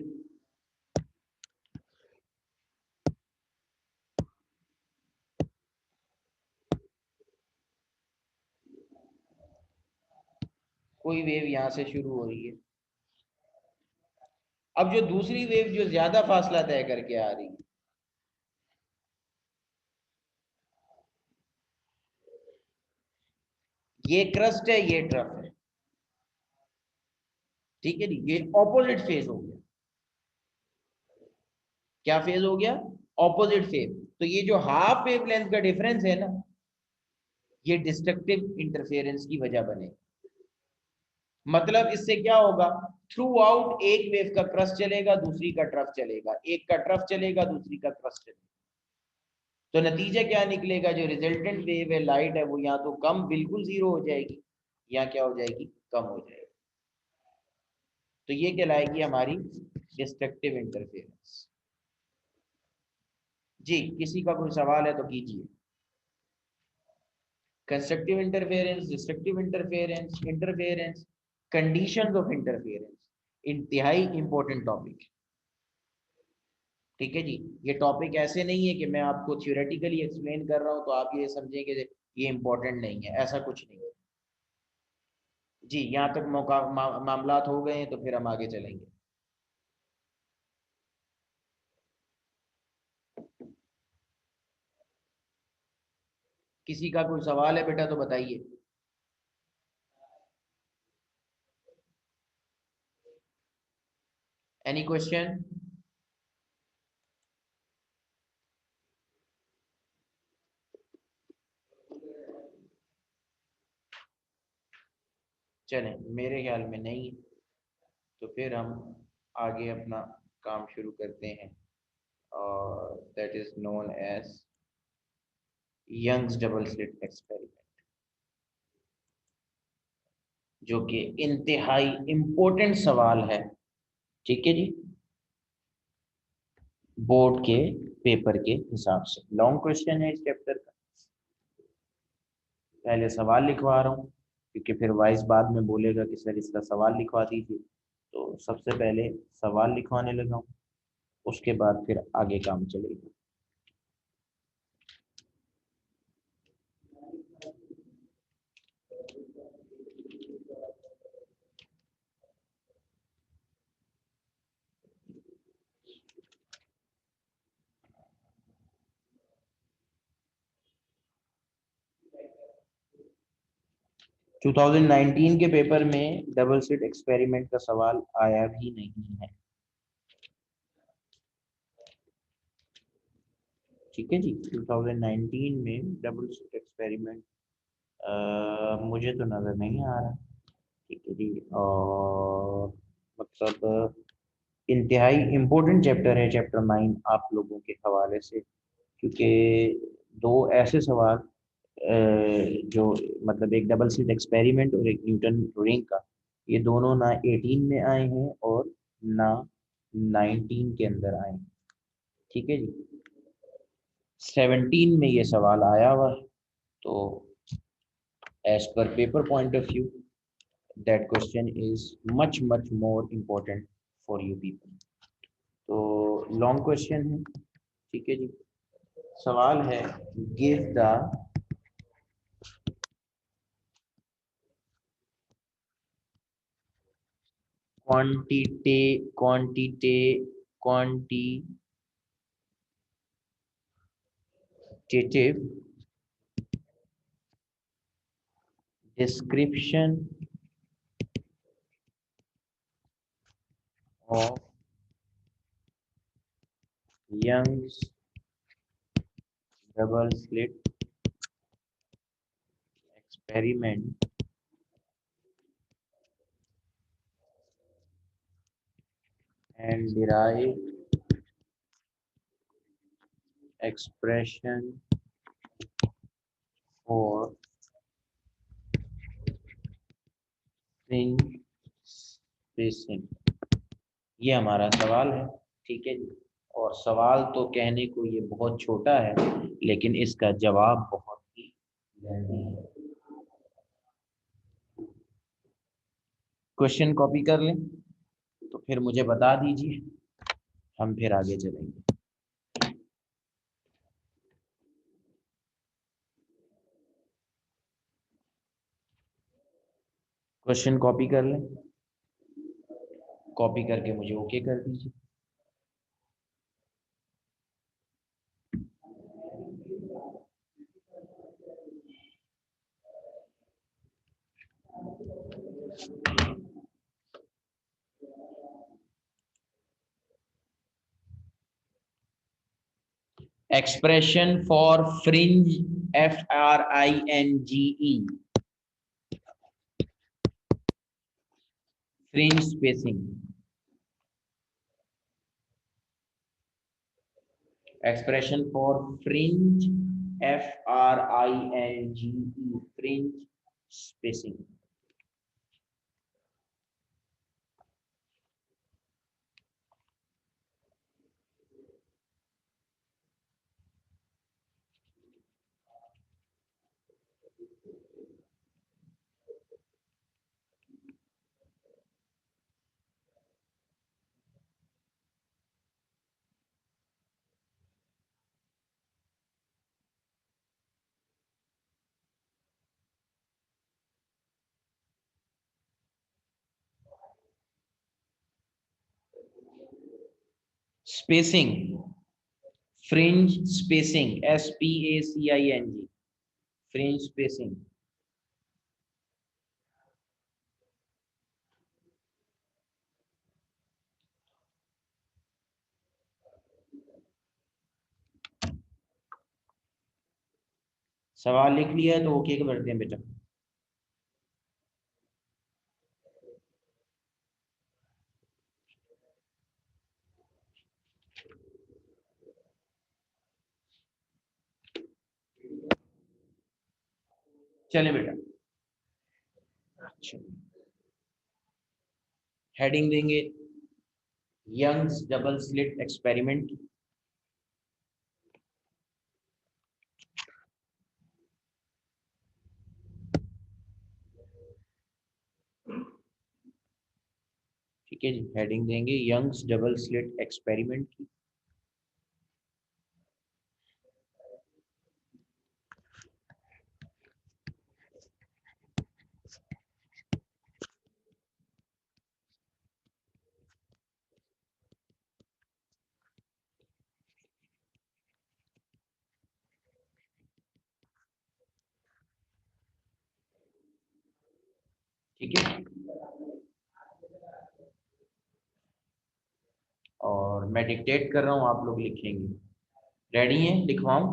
A: कोई वेव यहाँ से शुरू हो रही है। अब जो दूसरी वेव जो ज्यादा फासला तय करके आ रही है, ये क्रस्ट है, ये ट्रफ है, ठीक है जी। ये ऑपोजिट फेज हो गया। क्या फेज हो गया? Opposite phase. तो ये जो हाफ वेव लेंथ का डिफरेंस है ना, ये डिस्ट्रक्टिव इंटरफेरेंस की वजह बने। मतलब इससे क्या होगा, थ्रू आउट एक वेव का क्रस्ट चलेगा, दूसरी का ट्रफ चलेगा, एक का ट्रफ चलेगा, दूसरी का क्रस्ट चलेगा। तो नतीजा क्या निकलेगा, जो रिजल्टेंट वेव है लाइट है, वो या तो कम बिल्कुल जीरो हो जाएगी, या क्या हो जाएगी, कम हो जाएगी। तो ये कहलाएगी हमारी डिस्ट्रक्टिव इंटरफेरेंस। जी, किसी का कोई सवाल है तो कीजिए। Constructive interference, destructive interference, interference, conditions of interference, इंतहाई इंपॉर्टेंट टॉपिक। ठीक है जी। ये टॉपिक ऐसे नहीं है कि मैं आपको थ्योरेटिकली एक्सप्लेन कर रहा हूँ तो आप ये समझें कि ये इंपॉर्टेंट नहीं है, ऐसा कुछ नहीं है जी। यहाँ तक मामलात हो गए हैं तो फिर हम आगे चलेंगे। किसी का कोई सवाल है बेटा तो बताइए। Any question? चलें, मेरे ख्याल में नहीं है। तो फिर हम आगे अपना काम शुरू करते हैं, और that is known as Young's double slit experiment, जो कि इंतहाई इंपॉर्टेंट सवाल है। ठीक है जी, बोर्ड के पेपर के हिसाब से लॉन्ग क्वेश्चन है इस चैप्टर का। पहले सवाल लिखवा रहा हूँ, क्योंकि फिर वाइस बाद में बोलेगा कि सर इसका सवाल लिखवा दीजिए। तो सबसे पहले सवाल लिखवाने लगा हूँ, उसके बाद फिर आगे काम चलेगा। 2019 के पेपर में डबल स्लिट एक्सपेरिमेंट का सवाल आया भी नहीं है। ठीक है जी, 2019 में डबल स्लिट एक्सपेरिमेंट मुझे तो नज़र नहीं आ रहा। ठीक है जी। और मतलब इंतहाई इम्पोर्टेंट चैप्टर है, चैप्टर 9 आप लोगों के हवाले से, क्योंकि दो ऐसे सवाल जो मतलब एक डबल स्लिट एक्सपेरिमेंट और एक न्यूटन रिंग का, ये दोनों ना 18 में आए हैं और ना 19 के अंदर आए हैं। ठीक है जी, 17 में ये सवाल आया हुआ है। तो as per paper point of view, that question is much much more important for you people. तो लॉन्ग क्वेश्चन है। ठीक है जी। सवाल है, give the quantitative description of Young's double slit experiment and derive expression for string spacing। ये हमारा सवाल है। ठीक है जी। और सवाल तो कहने को ये बहुत छोटा है, लेकिन इसका जवाब बहुत ही लंबी है। क्वेश्चन कॉपी कर लें तो फिर मुझे बता दीजिए, हम फिर आगे चलेंगे। क्वेश्चन कॉपी कर लें, कॉपी करके मुझे ओके कर दीजिए। Expression for fringe, FRINGE, fringe spacing. Expression for fringe, FRINGE, fringe spacing. Spacing, fringe spacing, SPACING, fringe spacing. सवाल लिख लिया है तो ओके करते हैं बेटा। चले बेटा, अच्छा हेडिंग देंगे यंग्स डबल स्लिट एक्सपेरिमेंट। ठीक है जी, हेडिंग देंगे यंग्स डबल स्लिट एक्सपेरिमेंट की। ठीक है, और मैं डिक्टेट कर रहा हूं, आप लोग लिखेंगे। रेडी हैं, लिखवाऊं?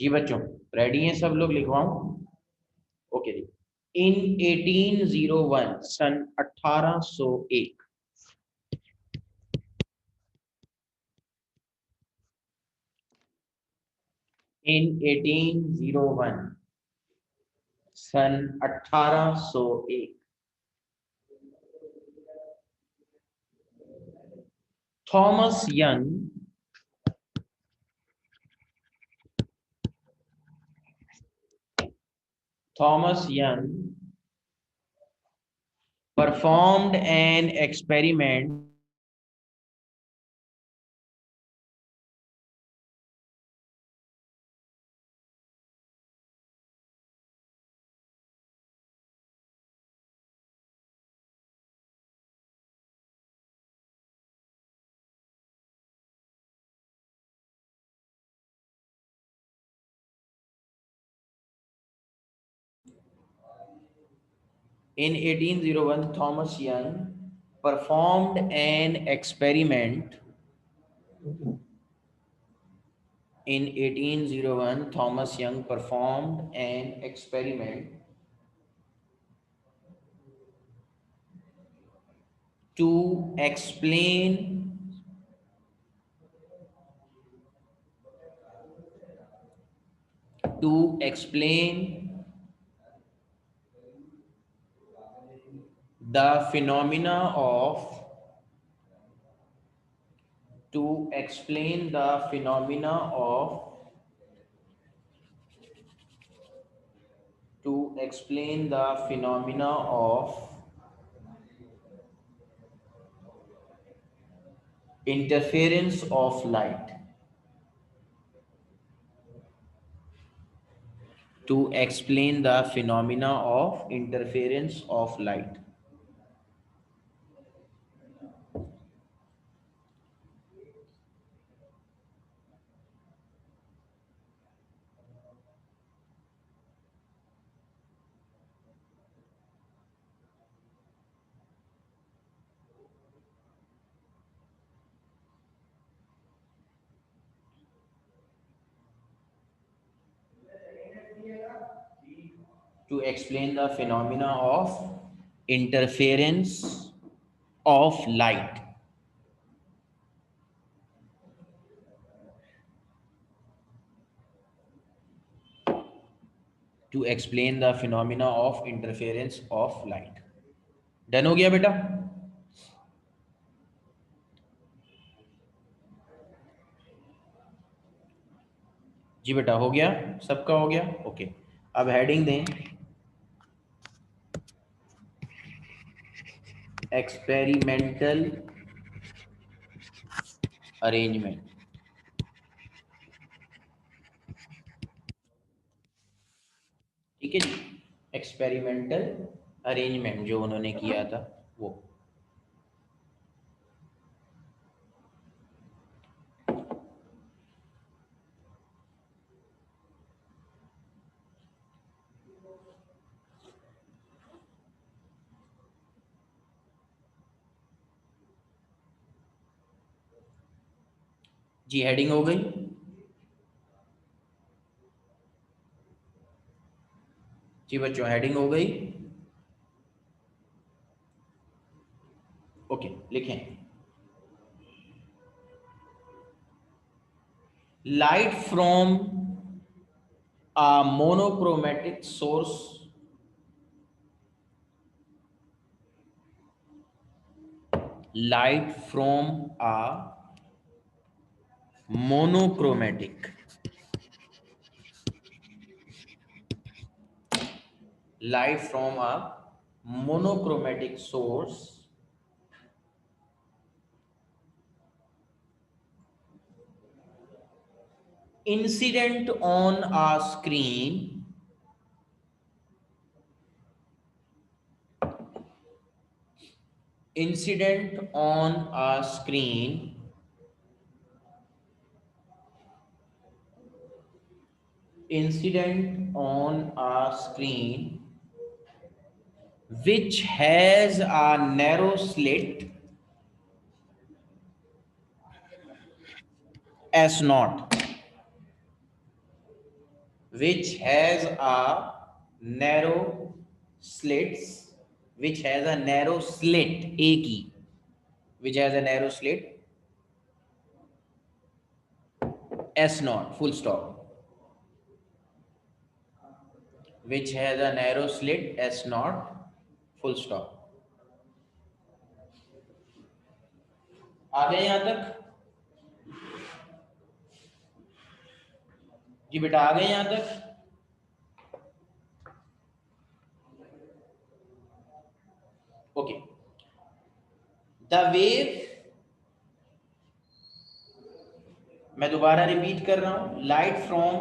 A: जी बच्चों, रेडी हैं सब लोग, लिखवाऊं? ओके जी। इन 1801, सन 1801, इन 1801, सन 1801, Thomas Young performed an experiment in 1801, Thomas Young performed an experiment. In 1801, Thomas Young performed an experiment to explain the phenomena of to explain the phenomena of to explain the phenomena of interference of light. To explain the phenomena of interference of light. To explain the phenomena of interference of light. To explain the phenomena of interference of light. Done हो गया बेटा? जी बेटा हो गया, सबका हो गया, okay. अब हेडिंग दें एक्सपेरिमेंटल अरेंजमेंट। ठीक है जी, एक्सपेरिमेंटल अरेंजमेंट जो उन्होंने किया था वो। जी हेडिंग हो गई? जी बच्चों हेडिंग हो गई? ओके लिखें, light from a monochromatic source light from a monochromatic light from a monochromatic source incident on a screen incident on a screen incident on a screen which has a narrow slit S naught, which has a narrow slits, which has a narrow slit, A key, which has a narrow slit, S naught, full stop, which has a narrow slit, S naught, full stop. आ गए यहां तक? जी बेटा आ गए यहां तक? Okay, the wave, मैं दोबारा repeat कर रहा हूं, light from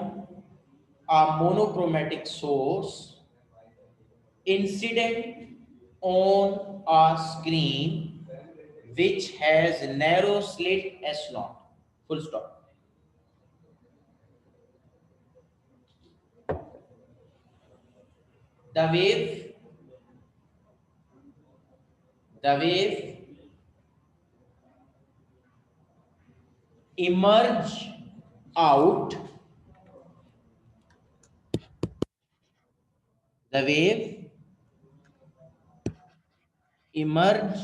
A: a monochromatic source incident on a screen which has narrow slit S naught, full stop. The wave emerge out, the wave emerge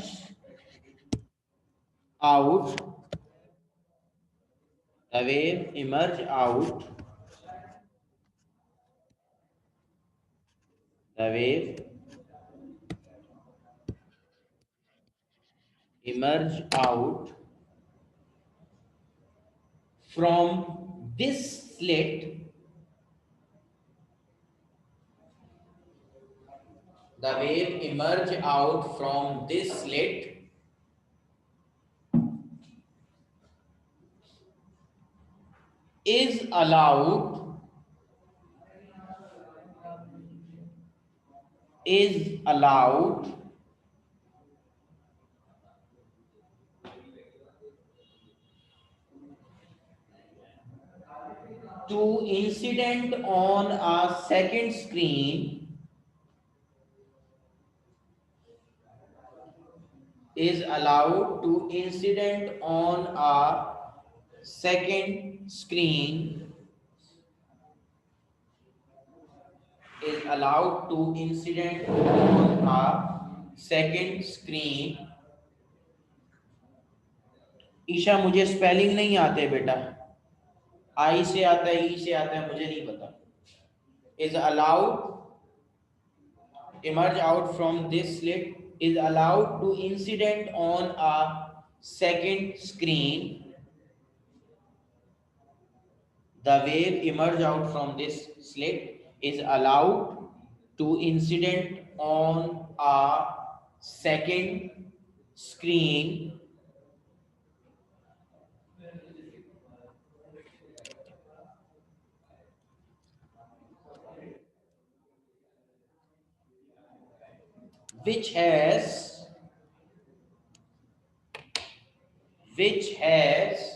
A: out, the wave emerge out, the wave emerge out from this slit, the wave emerge out from this slit is allowed is allowed to incident on a second screen is allowed to incident on a second screen is allowed to incident on a second screen. Isha मुझे spelling नहीं आते बेटा, आई से आता है, ई से आता है, मुझे नहीं पता. Is allowed emerge out from this slit is allowed to incident on a second screen. The wave emerge out from this slit is allowed to incident on a second screen which has which has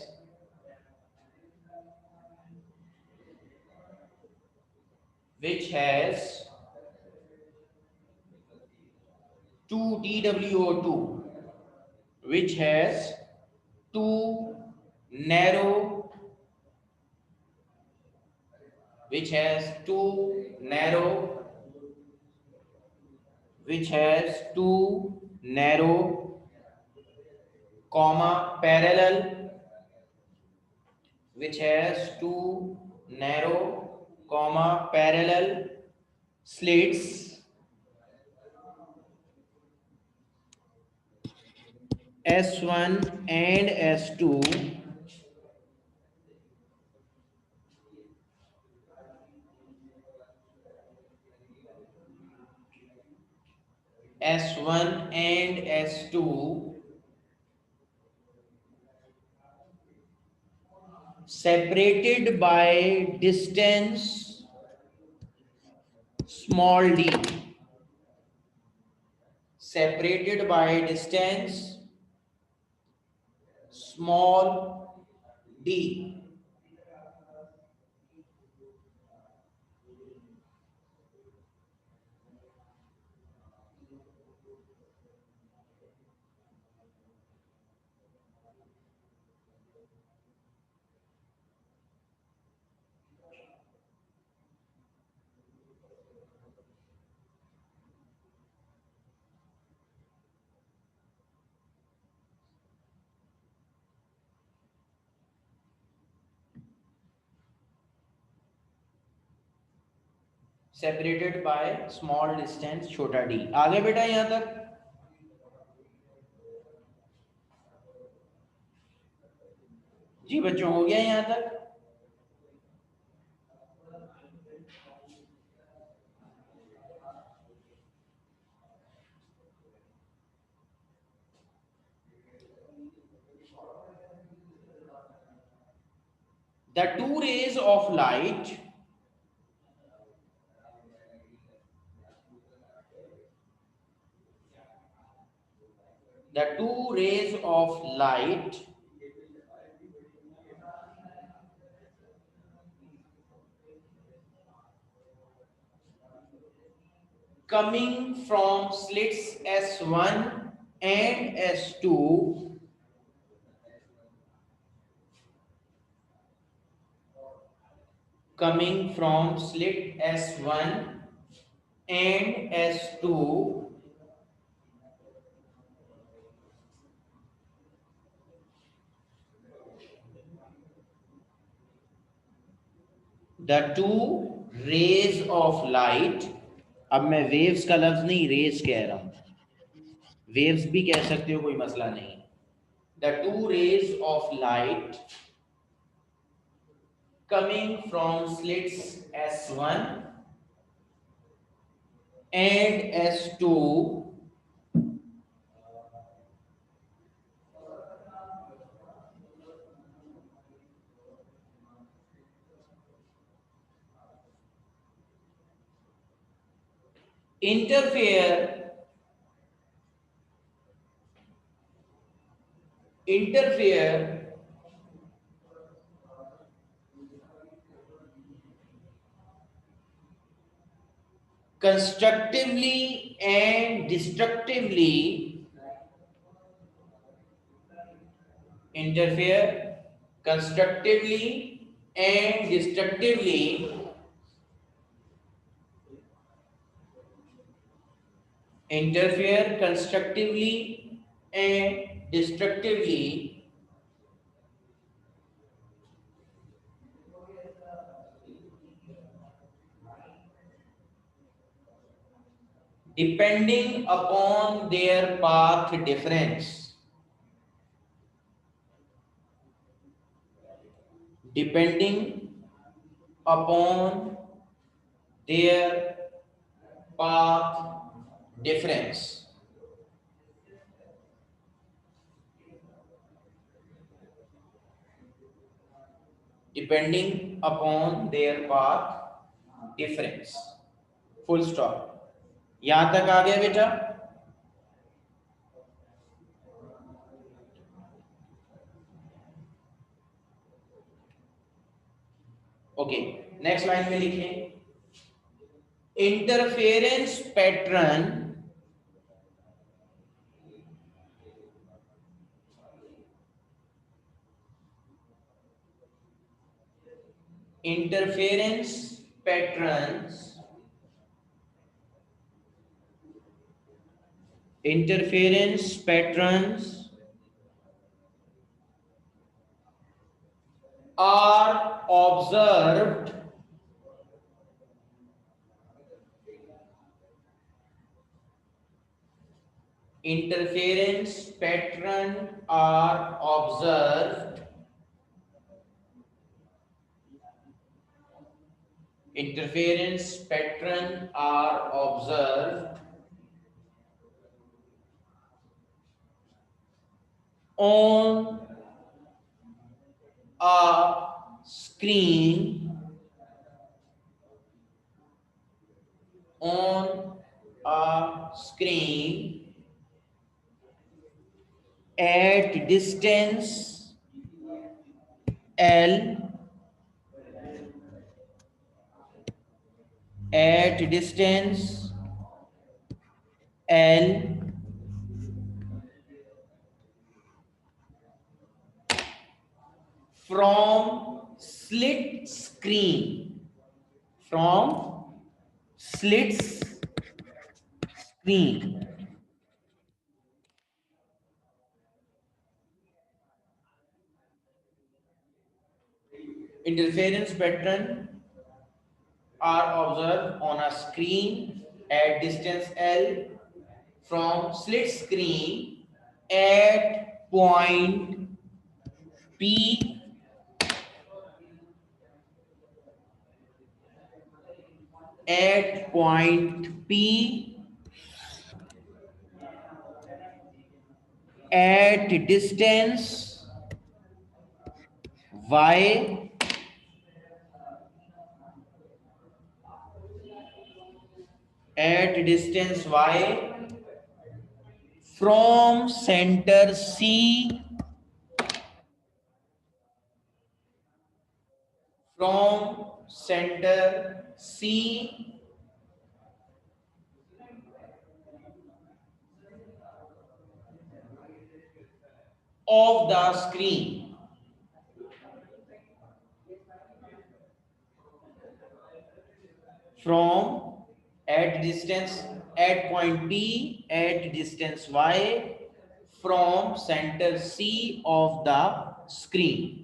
A: which has two TWO2, which has two narrow which has two narrow which has two narrow comma parallel which has two narrow comma parallel slits S1 and S2 S1 and S2 separated by distance small d, separated by distance small d. Separated by small distance छोटा D. आगे बेटा यहां तक जी बच्चों हो गया यहां तक. The two rays of light the two rays of light coming from slits S1 and S2 coming from slit S1 and S2 the two rays of light. अब मैं waves का लफ्ज नहीं rays कह रहा हूं, waves भी कह सकते हो, कोई मसला नहीं. The two rays of light coming from slits S1 and S2 interfere constructively and destructively, interfere constructively and destructively, interfere constructively and destructively, depending upon their path difference, depending upon their path difference, depending upon their path difference, full stop। यहां तक आ गया बेटा? Okay, next line में लिखें, interference pattern, interference patterns, interference patterns are observed interference pattern are observed interference pattern are observed on a screen, on a screen at distance L, at distance L from slit screen, from slit screen, interference pattern are observed on a screen at distance L from slit screen at point P, at point P at distance Y, at distance Y from center C, from center C of the screen, from at distance at point P at distance Y from center C of the screen।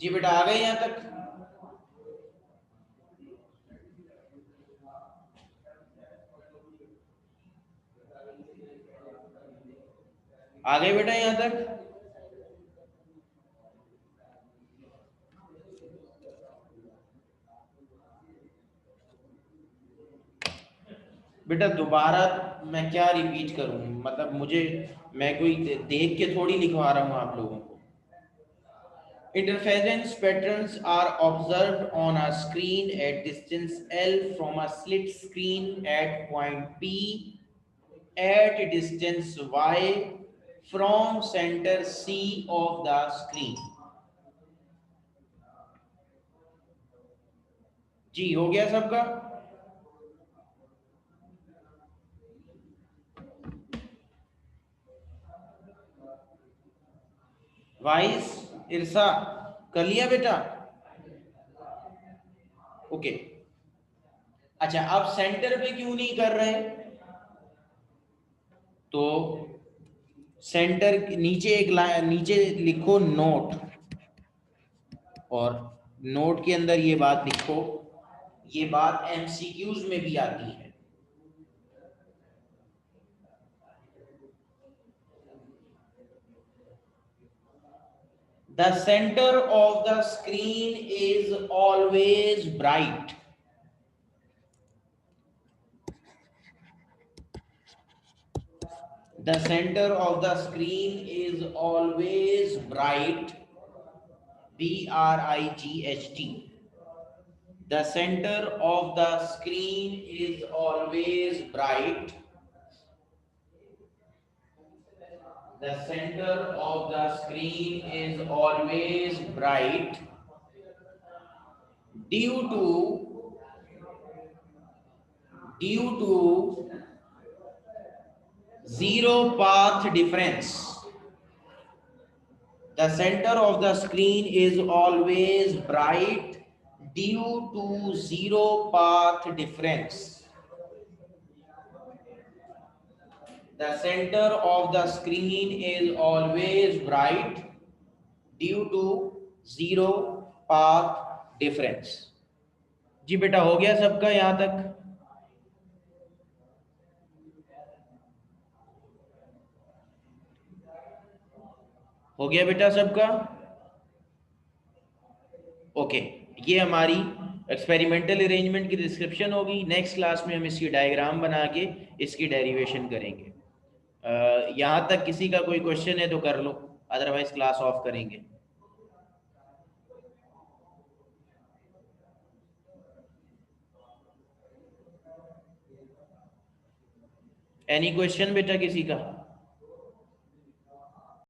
A: जी बेटा आ गए यहां तक? आ गए बेटा यहां तक? बेटा दोबारा मैं क्या रिपीट करूं, मतलब मुझे, मैं कोई देख के थोड़ी लिखवा रहा हूं आप लोगों को। Interference patterns are observed on a screen at distance L from a slit screen at point P at distance Y from center C of the screen. जी हो गया सबका? वाइस इरसा कर लिया बेटा? ओके। अच्छा, अब सेंटर पे क्यों नहीं कर रहे? तो सेंटर नीचे एक लाइन नीचे लिखो नोट, और नोट के अंदर ये बात लिखो, ये बात एमसीक्यूज में भी आती है। The center of the screen is always bright. The center of the screen is always bright. BRIGHT. The center of the screen is always bright. The center of the screen is always bright due to zero path difference. The center of the screen is always bright due to zero path difference. The center of the screen is always bright due to zero path difference. जी बेटा हो गया सबका यहां तक? हो गया बेटा सबका? ओके, ये हमारी एक्सपेरिमेंटल अरेंजमेंट की डिस्क्रिप्शन होगी। नेक्स्ट क्लास में हम इसकी डायग्राम बना के इसकी डेरिवेशन करेंगे। यहाँ तक किसी का कोई क्वेश्चन है तो कर लो, अदरवाइज क्लास ऑफ करेंगे। एनी क्वेश्चन बेटा किसी का?